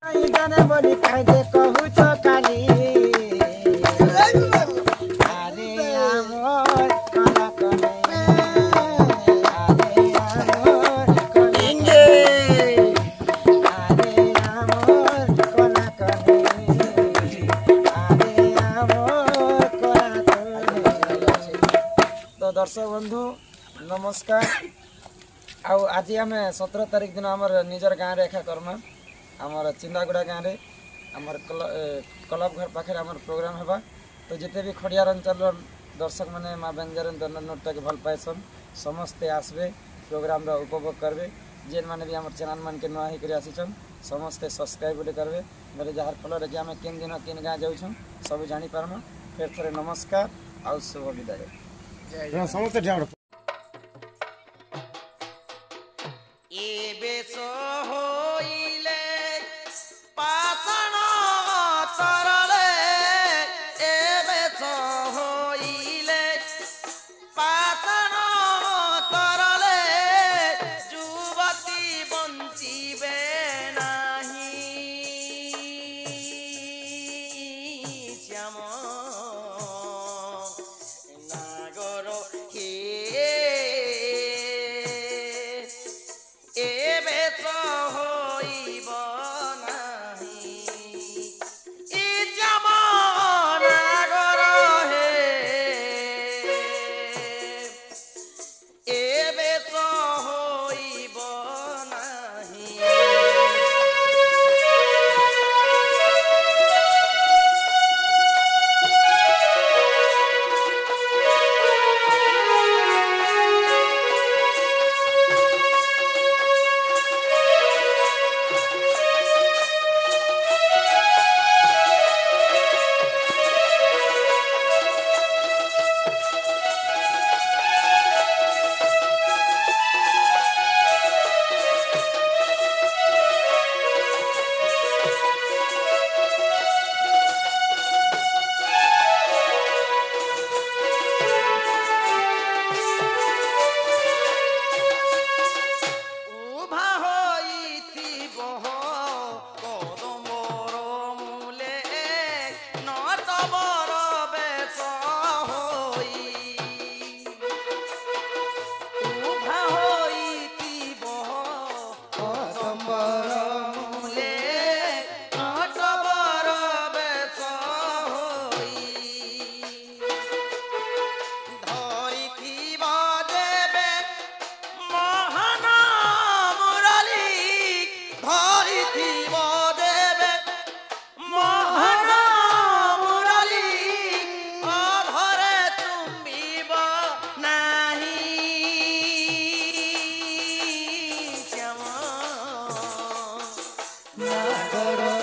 जाने बोली कह दे कहू तो काली अरे आमोर कला कने अरे आमोर कनेंगे अरे आमोर कला कने अरे आमोर कला कने। तो दर्शक बंधु नमस्कार। आउ आज आम 17 तारिख दिन आमर निजर गाँव रे एखा करमा आमर चिंदागुड़ा गाँव रे आमर क्लब घर पाखे आमर प्रोग्राम हेबा। तो जिते भी खड़ियार अंचल दर्शक मैंने माँ बेंजर नृत्य के भल पाएसन समस्ते आसबे प्रोग्राम रा उपभोग करबे। जेन माने भी आमर चैनल मन के नुआ होकर आसीछन समस्ते सब्सक्राइब बोले करबे बोले जार फल कि आम केन दिन केन गाँ जाऊँ सब जानी पारमा। फिर थोड़े नमस्कार आउ शुभ विदाय समस्त। Nagaro